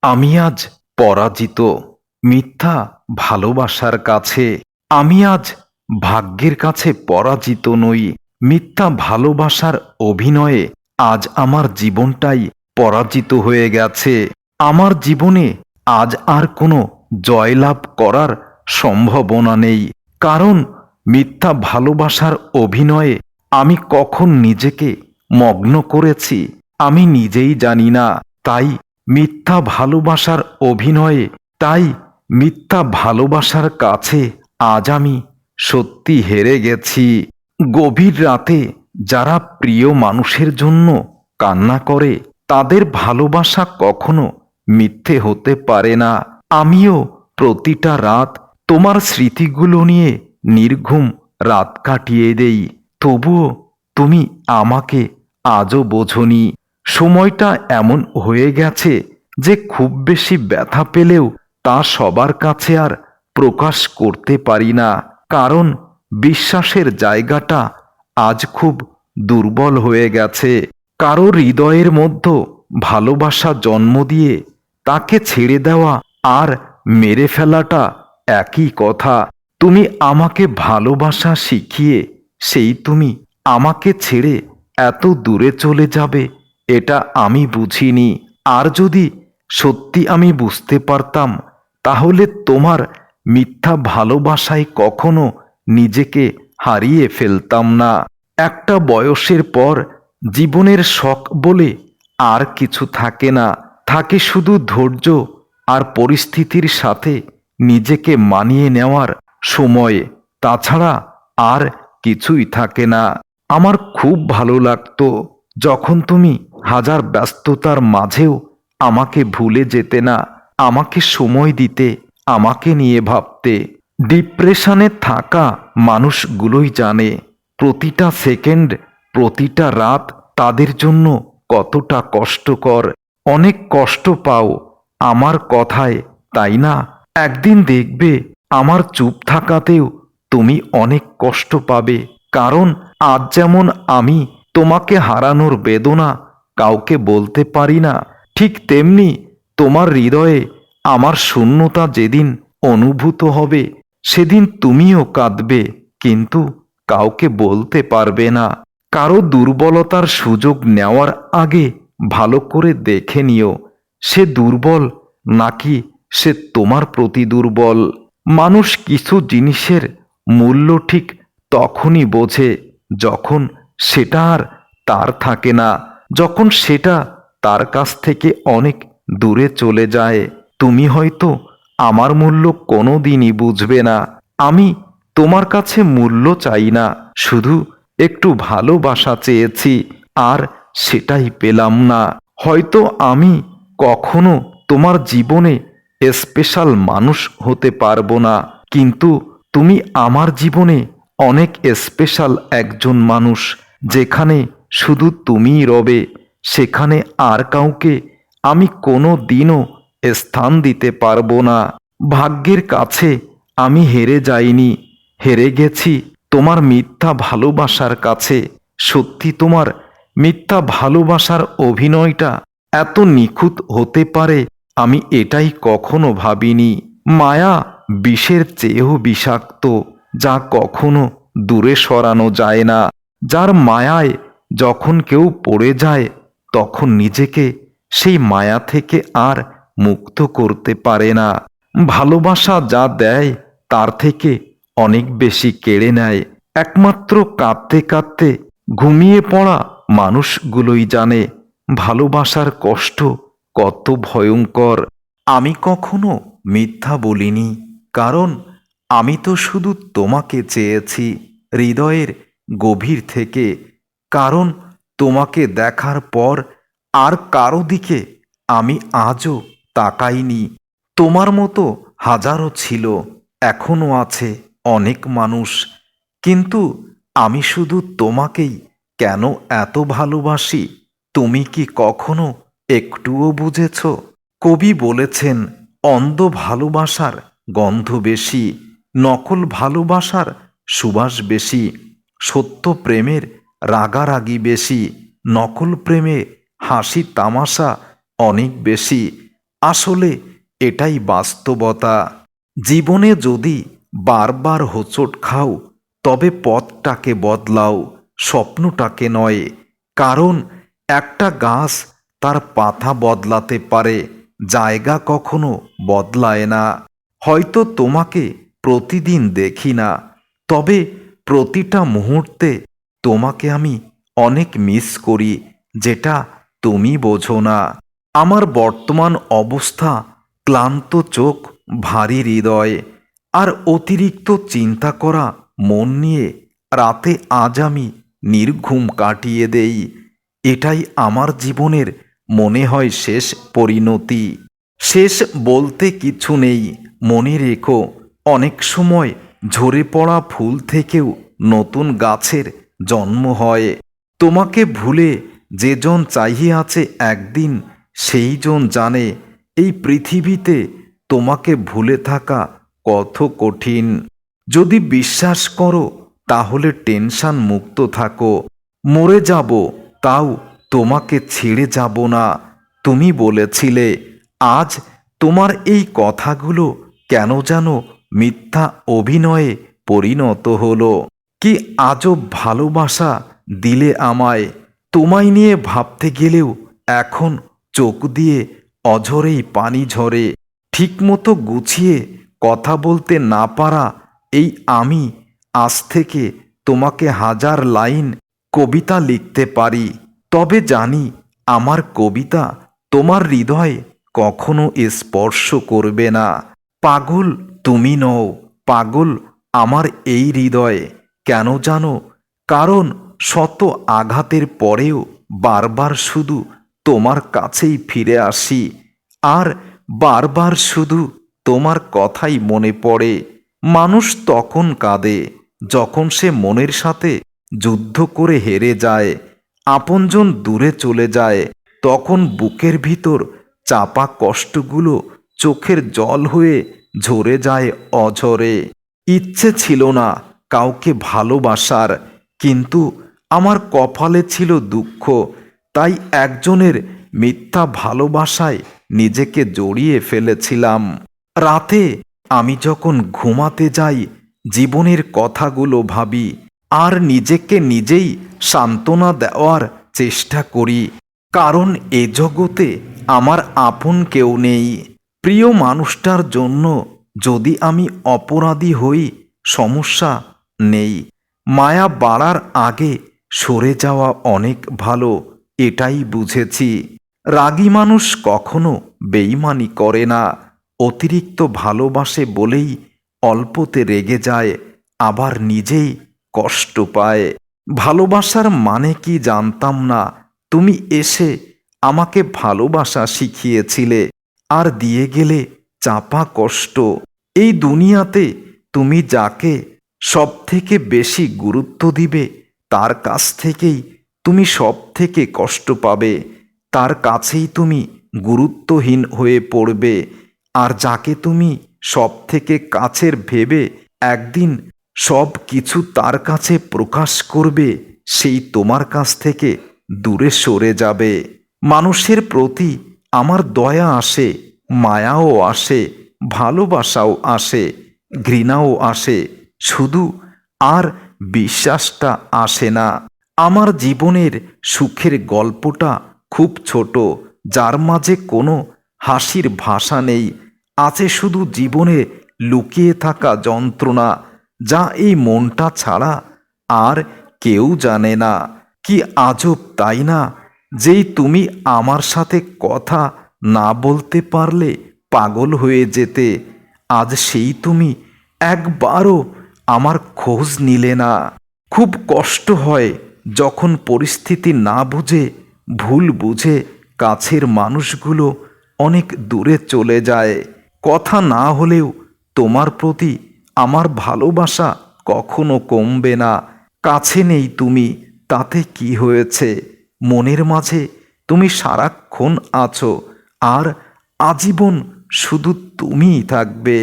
আমি আজ পরাজিত মিথ্যা ভালোবাসার কাছে। আমি আজ ভাগ্যের কাছে পরাজিত নই। মিথ্যা ভালোবাসার অভিনয়ে আজ আমার জীবনটাই পরাজিত হয়ে গেছে। আমার জীবনে আজ আর কোনো জয়লাভ করার সম্ভাবনা নেই। কারণ মিথ্যা ভালোবাসার অভিনয়ে আমি কখন নিজেকে মগ্ন করেছি আমি নিজেই জানি না। তাই মিথ্যা ভালোবাসার অভিনয়ে তাই মিথ্যা ভালোবাসার কাছে আজ আমি সত্যি হেরে গেছি। গভীর রাতে যারা প্রিয় মানুষের জন্য কান্না করে তাদের ভালোবাসা কখনো মিথ্যে হতে পারে না। আমিও প্রতিটা রাত তোমার স্মৃতিগুলো নিয়ে নির্ঘুম রাত কাটিয়ে দেই, তবুও তুমি আমাকে আজও বোঝনি। সময়টা এমন হয়ে গেছে যে খুব বেশি ব্যথা পেলেও তা সবার কাছে আর প্রকাশ করতে পারি না। কারণ বিশ্বাসের জায়গাটা আজ খুব দুর্বল হয়ে গেছে। কারো হৃদয়ের মধ্যে ভালোবাসা জন্ম দিয়ে তাকে ছেড়ে দেওয়া আর মেরে ফেলাটা একই কথা। তুমি আমাকে ভালোবাসা শিখিয়ে সেই তুমি আমাকে ছেড়ে এত দূরে চলে যাবে এটা আমি বুঝিনি। আর যদি সত্যি আমি বুঝতে পারতাম তাহলে তোমার মিথ্যা ভালোবাসায় কখনো নিজেকে হারিয়ে ফেলতাম না। একটা বয়সের পর জীবনের শখ বলে আর কিছু থাকে না, থাকে শুধু ধৈর্য আর পরিস্থিতির সাথে নিজেকে মানিয়ে নেওয়ার সময়। তাছাড়া আর কিছুই থাকে না। আমার খুব ভালো লাগতো যখন তুমি হাজার ব্যস্ততার মাঝেও আমাকে ভুলে যেতে না, আমাকে সময় দিতে, আমাকে নিয়ে ভাবতে। ডিপ্রেশনে থাকা মানুষগুলোই জানে প্রতিটা সেকেন্ড, প্রতিটা রাত তাদের জন্য কতটা কষ্টকর। অনেক কষ্ট পাও আমার কথায়, তাই না? একদিন দেখবে আমার চুপ থাকাতেও তুমি অনেক কষ্ট পাবে। কারণ আজ যেমন আমি তোমাকে হারানোর বেদনা কাউকে বলতে পারি না, ঠিক তেমনি তোমার হৃদয়ে আমার শূন্যতা যেদিন অনুভূত হবে সেদিন তুমিও কাঁদবে, কিন্তু কাউকে বলতে পারবে না। কারো দুর্বলতার সুযোগ নেওয়ার আগে ভালো করে দেখে নিও সে দুর্বল নাকি সে তোমার প্রতি দুর্বল। মানুষ কিছু জিনিসের মূল্য ঠিক তখনই বোঝে যখন সেটা আর তার থাকে না, যখন সেটা তার কাছ থেকে অনেক দূরে চলে যায়। তুমি হয়তো আমার মূল্য কোনো দিনই বুঝবে না। আমি তোমার কাছে মূল্য চাই না, শুধু একটু ভালোবাসা চেয়েছি আর সেটাই পেলাম না। হয়তো আমি কখনো তোমার জীবনে স্পেশাল মানুষ হতে পারবো না, কিন্তু তুমি আমার জীবনে অনেক স্পেশাল একজন মানুষ। যেখানে শুধু তুমিই রবে সেখানে আর কাউকে আমি কোনো দিনও স্থান দিতে পারবো না। ভাগ্যের কাছে আমি হেরে যাইনি, হেরে গেছি তোমার মিথ্যা ভালোবাসার কাছে। সত্যি তোমার মিথ্যা ভালোবাসার অভিনয়টা এত নিখুঁত হতে পারে আমি এটাই কখনো ভাবিনি। মায়া বিষের চেয়েও বিষাক্ত, যা কখনো দূরে সরানো যায় না। যার মায়ায় যখন কেউ পড়ে যায় তখন নিজেকে সেই মায়া থেকে আর মুক্ত করতে পারে না। ভালোবাসা যা দেয় তার থেকে অনেক বেশি কেড়ে নেয়। একমাত্র কাঁদতে কাঁদতে ঘুমিয়ে পড়া মানুষগুলোই জানে ভালোবাসার কষ্ট কত ভয়ঙ্কর। আমি কখনো মিথ্যা বলিনি, কারণ আমি তো শুধু তোমাকে চেয়েছি হৃদয়ের গভীর থেকে। কারণ তোমাকে দেখার পর আর কারো দিকে আমি আজও তাকাইনি। তোমার মতো হাজারো ছিল, এখনো আছে অনেক মানুষ, কিন্তু আমি শুধু তোমাকেই কেন এত ভালোবাসি তুমি কি কখনো একটুও বুঝেছ? কবি বলেছেন, অন্ধ ভালোবাসার গন্ধ বেশি, নকল ভালোবাসার সুবাস বেশি, সত্য প্রেমের রাগারাগি বেশি, নকল প্রেমে হাসি তামাশা অনেক বেশি। আসলে এটাই বাস্তবতা। জীবনে যদি বারবার হোঁচট খাও, তবে পথটাকে বদলাও, স্বপ্নটাকে নয়। কারণ একটা গাছ তার পাতা বদলাতে পারে, জায়গা কখনো বদলায় না। হয়তো তোমাকে প্রতিদিন দেখি না, তবে প্রতিটা মুহূর্তে তোমাকে আমি অনেক মিস করি, যেটা তুমি বোঝো না। আমার বর্তমান অবস্থা, ক্লান্ত চোখ, ভারী হৃদয় আর অতিরিক্ত চিন্তা করা মন নিয়ে রাতে আজ আমি নির্ঘুম কাটিয়ে দেই। এটাই আমার জীবনের মনে হয় শেষ পরিণতি। শেষ বলতে কিছু নেই, মনে রেখো, অনেক সময় ঝরে পড়া ফুল থেকেও নতুন গাছের জন্ম হয়। তোমাকে ভুলে যে জন চাহিয়ে আছে একদিন, সেই জন জানে এই পৃথিবীতে তোমাকে ভুলে থাকা কত কঠিন। যদি বিশ্বাস করো তাহলে টেনশন মুক্ত থাকো। মরে যাব, তাও তোমাকে ছেড়ে যাব না। তুমি বলেছিলে, আজ তোমার এই কথাগুলো কেন যেন মিথ্যা অভিনয়ে পরিণত হলো। কি আজব ভালোবাসা দিলে আমায়। তোমায় নিয়ে ভাবতে গেলেও এখন চোখ দিয়ে অঝরেই পানি ঝরে। ঠিকমতো গুছিয়ে কথা বলতে না পারা এই আমি আজ থেকে তোমাকে হাজার লাইন কবিতা লিখতে পারি। তবে জানি আমার কবিতা তোমার হৃদয় কখনো স্পর্শ করবে না। পাগল তুমি নও, পাগল আমার এই হৃদয়। কেন জানো? কারণ শত আঘাতের পরেও বারবার শুধু তোমার কাছেই ফিরে আসি, আর বারবার শুধু তোমার কথাই মনে পড়ে। মানুষ তখন কাঁদে যখন সে মনের সাথে যুদ্ধ করে হেরে যায়। আপনজন দূরে চলে যায়, তখন বুকের ভিতর চাপা কষ্টগুলো চোখের জল হয়ে ঝরে যায় অঝরে। ইচ্ছে ছিল না কাউকে ভালোবাসার, কিন্তু আমার কপালে ছিল দুঃখ, তাই একজনের মিথ্যা ভালোবাসায় নিজেকে জড়িয়ে ফেলেছিলাম। রাতে আমি যখন ঘুমাতে যাই, জীবনের কথাগুলো ভাবি আর নিজেকে নিজেই সান্ত্বনা দেওয়ার চেষ্টা করি। কারণ এ জগতে আমার আপন কেউ নেই। প্রিয় মানুষটার জন্য যদি আমি অপরাধী হই, সমস্যা নেই। মায়া বাড়ার আগে সরে যাওয়া অনেক ভালো, এটাই বুঝেছি। রাগী মানুষ কখনো বেইমানি করে না, অতিরিক্ত ভালোবাসে বলেই অল্পতে রেগে যায়, আবার নিজেই কষ্ট পায়। ভালোবাসার মানে কি জানতাম না, তুমি এসে আমাকে ভালোবাসা শিখিয়েছিলে, আর দিয়ে গেলে চাপা কষ্ট। এই দুনিয়াতে তুমি যাকে সব থেকে বেশি গুরুত্ব দিবে, তার কাছ থেকেই তুমি সব থেকে কষ্ট পাবে। তার কাছেই তুমি গুরুত্বহীন হয়ে পড়বে। আর যাকে তুমি সব থেকে কাছের ভেবে একদিন সব কিছু তার কাছে প্রকাশ করবে, সেই তোমার কাছ থেকে দূরে সরে যাবে। মানুষের প্রতি আমার দয়া আসে, মায়াও আসে, ভালোবাসাও আসে, ঘৃণাও আসে, শুধু আর বিশ্বাসটা আসে না। আমার জীবনের সুখের গল্পটা খুব ছোট, যার মাঝে কোনো হাসির ভাষা নেই। আছে শুধু জীবনে লুকিয়ে থাকা যন্ত্রণা, যা এই মনটা ছাড়া আর কেউ জানে না। কি আজব তাই না, যেই তুমি আমার সাথে কথা না বলতে পারলে পাগল হয়ে যেতে, আজ সেই তুমি একবারও আমার খোঁজ নিলে না। খুব কষ্ট হয় যখন পরিস্থিতি না বুঝে, ভুল বুঝে কাছের মানুষগুলো অনেক দূরে চলে যায়। কথা না হলেও তোমার প্রতি আমার ভালোবাসা কখনো কমবে না। কাছে নেই তুমি, তাতে কি হয়েছে? মনের মাঝে তুমি সারাক্ষণ আছো, আর আজীবন শুধু তুমিই থাকবে।